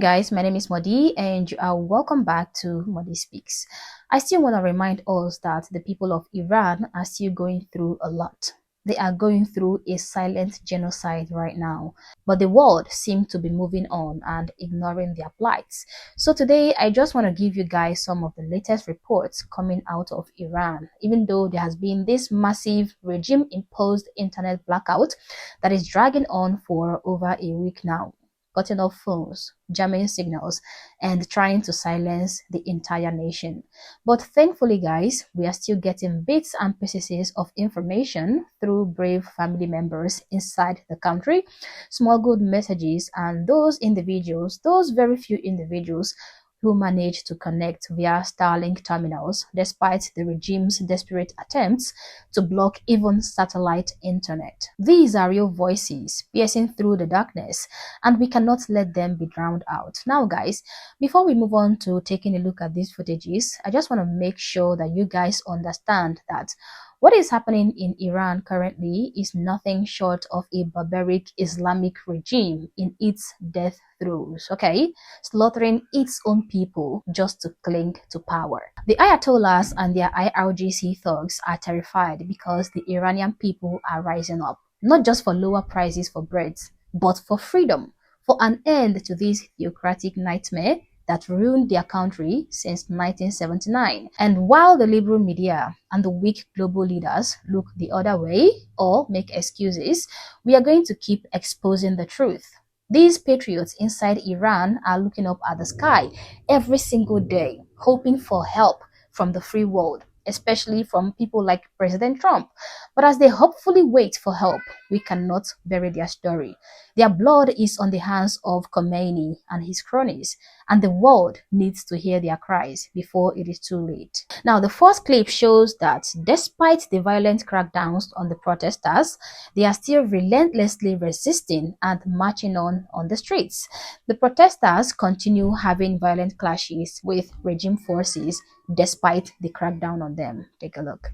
guys, my name is Modi and you are welcome back to Modi Speaks. I still want to remind us that the people of Iran are still going through a lot. They are going through a silent genocide right now, but the world seems to be moving on and ignoring their plights. So today, I just want to give you guys some of the latest reports coming out of Iran, even though there has been this massive regime-imposed internet blackout that is dragging on for over a week now, cutting off phones, jamming signals, and trying to silence the entire nation. But thankfully, guys, we are still getting bits and pieces of information through brave family members inside the country, small good messages, and those individuals, those very few individuals who managed to connect via Starlink terminals despite the regime's desperate attempts to block even satellite internet. These are real voices piercing through the darkness, and we cannot let them be drowned out. Now, guys, before we move on to taking a look at these footages, I just want to make sure that you guys understand that what is happening in Iran currently is nothing short of a barbaric Islamic regime in its death throes, okay? Slaughtering its own people just to cling to power. The Ayatollahs and their IRGC thugs are terrified because the Iranian people are rising up, not just for lower prices for bread, but for freedom, for an end to this theocratic nightmare that ruined their country since 1979. And while the liberal media and the weak global leaders look the other way or make excuses, we are going to keep exposing the truth. These patriots inside Iran are looking up at the sky every single day, hoping for help from the free world, especially from people like President Trump. But as they hopefully wait for help, we cannot bury their story. Their blood is on the hands of Khomeini and his cronies, and the world needs to hear their cries before it is too late. Now, the first clip shows that despite the violent crackdowns on the protesters, they are still relentlessly resisting and marching on the streets. The protesters continue having violent clashes with regime forces despite the crackdown on them. Take a look.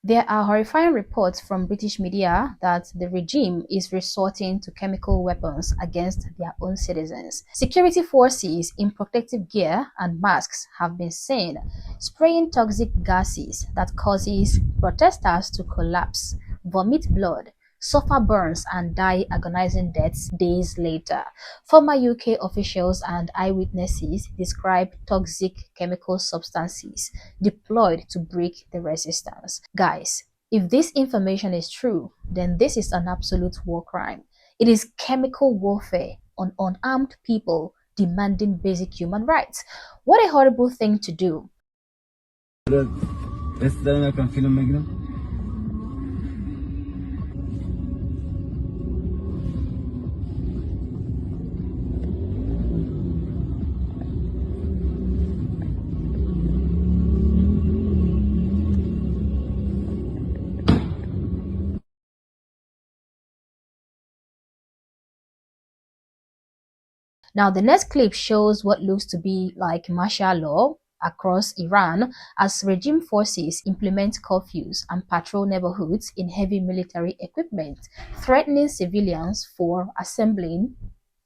There are horrifying reports from British media that the regime is resorting to chemical weapons against their own citizens. Security forces in protective gear and masks have been seen spraying toxic gases that causes protesters to collapse, vomit blood, suffer burns and die agonizing deaths days later. Former UK officials and eyewitnesses describe toxic chemical substances deployed to break the resistance. Guys, if this information is true, then this is an absolute war crime. It is chemical warfare on unarmed people demanding basic human rights. What a horrible thing to do. Now, the next clip shows what looks to be like martial law across Iran as regime forces implement curfews and patrol neighborhoods in heavy military equipment, threatening civilians for assembling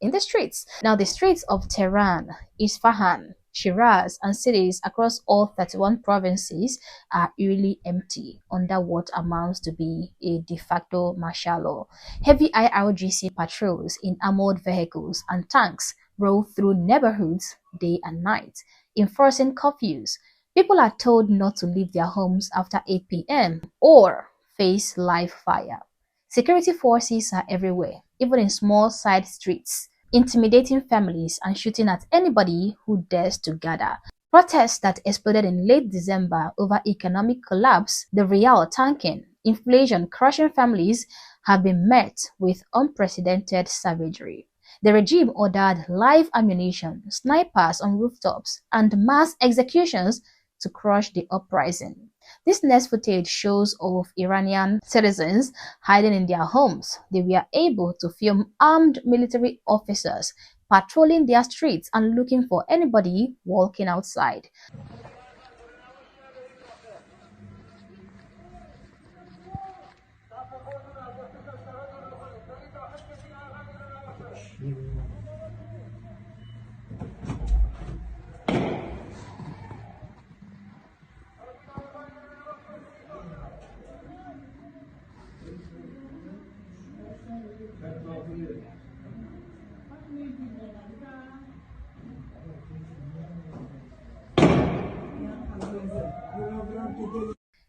in the streets. Now, the streets of Tehran, Isfahan, Shiraz, and cities across all 31 provinces are eerily empty under what amounts to be a de facto martial law. Heavy IRGC patrols in armored vehicles and tanks roll through neighborhoods day and night, enforcing curfews. People are told not to leave their homes after 8 p.m. or face live fire. Security forces are everywhere, even in small side streets, intimidating families and shooting at anybody who dares to gather. Protests that exploded in late December over economic collapse, the real tanking, inflation crushing families have been met with unprecedented savagery. The regime ordered live ammunition, snipers on rooftops, and mass executions to crush the uprising. This next footage shows of Iranian citizens hiding in their homes. They were able to film armed military officers patrolling their streets and looking for anybody walking outside.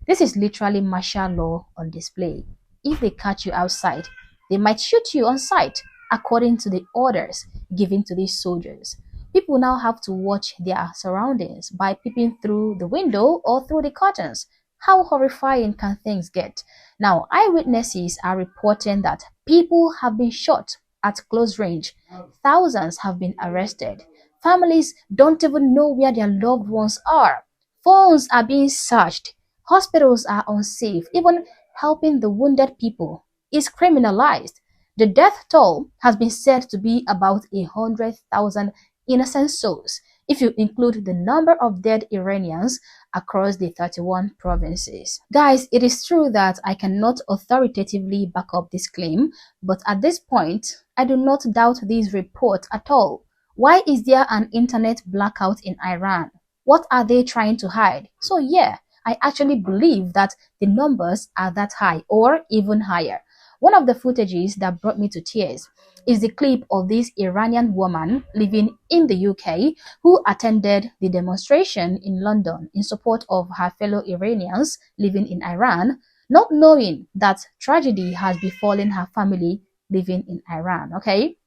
This is literally martial law on display. If they catch you outside, they might shoot you on sight, according to the orders given to these soldiers. People now have to watch their surroundings by peeping through the window or through the curtains. How horrifying can things get? Now, eyewitnesses are reporting that people have been shot at close range. Thousands have been arrested. Families don't even know where their loved ones are. Phones are being searched. Hospitals are unsafe. Even helping the wounded people is criminalized. The death toll has been said to be about 100,000 innocent souls, if you include the number of dead Iranians across the 31 provinces. Guys, it is true that I cannot authoritatively back up this claim, but at this point, I do not doubt these reports at all. Why is there an internet blackout in Iran? What are they trying to hide? So yeah, I actually believe that the numbers are that high or even higher. One of the footages that brought me to tears is the clip of this Iranian woman living in the UK who attended the demonstration in London in support of her fellow Iranians living in Iran, not knowing that tragedy has befallen her family living in Iran, okay?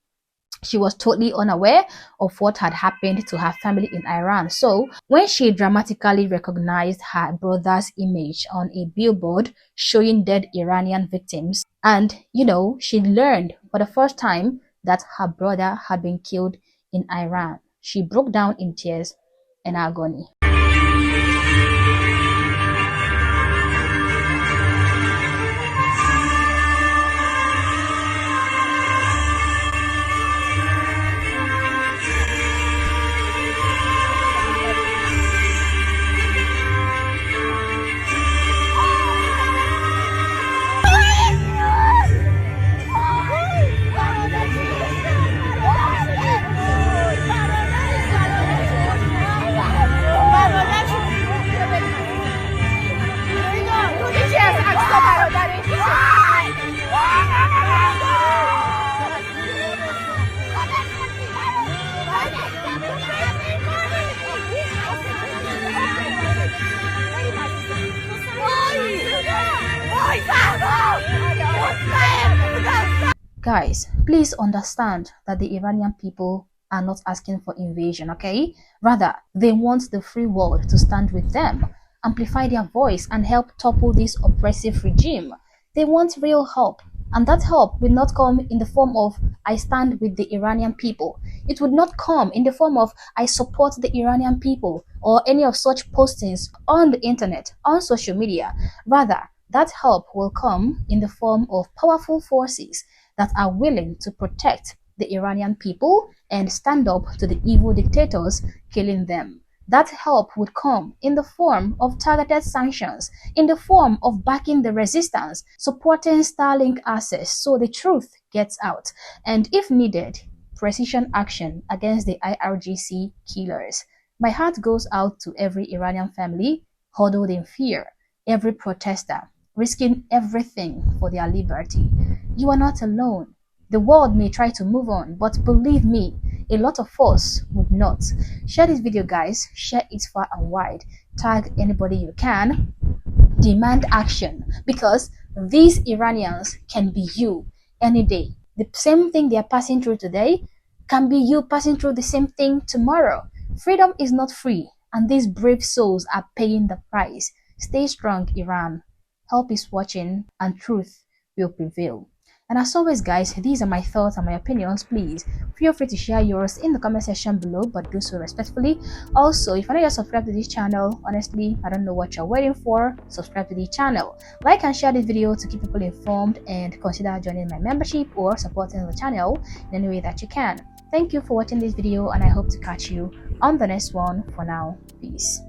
She was totally unaware of what had happened to her family in Iran. So when she dramatically recognized her brother's image on a billboard showing dead Iranian victims, and she learned for the first time that her brother had been killed in Iran, she broke down in tears and agony. Guys, please understand that the Iranian people are not asking for invasion, okay? Rather, they want the free world to stand with them, amplify their voice, and help topple this oppressive regime. They want real help, and that help will not come in the form of I stand with the Iranian people. It would not come in the form of I support the Iranian people or any of such postings on the internet, on social media. Rather, that help will come in the form of powerful forces that are willing to protect the Iranian people and stand up to the evil dictators killing them. That help would come in the form of targeted sanctions, in the form of backing the resistance, supporting Starlink access so the truth gets out, and if needed, precision action against the IRGC killers. My heart goes out to every Iranian family huddled in fear, every protester risking everything for their liberty. You are not alone. The world may try to move on, but believe me, a lot of us would not. Share this video, guys. Share it far and wide. Tag anybody you can. Demand action, because these Iranians can be you any day. The same thing they are passing through today can be you passing through the same thing tomorrow. Freedom is not free, and these brave souls are paying the price. Stay strong, Iran. Help is watching, and truth will prevail. And as always, guys, these are my thoughts and my opinions. Please feel free to share yours in the comment section below, but do so respectfully. Also, if you're not yet subscribed to this channel, honestly, I don't know what you're waiting for. Subscribe to the channel. Like and share this video to keep people informed, and consider joining my membership or supporting the channel in any way that you can. Thank you for watching this video, and I hope to catch you on the next one. For now, peace.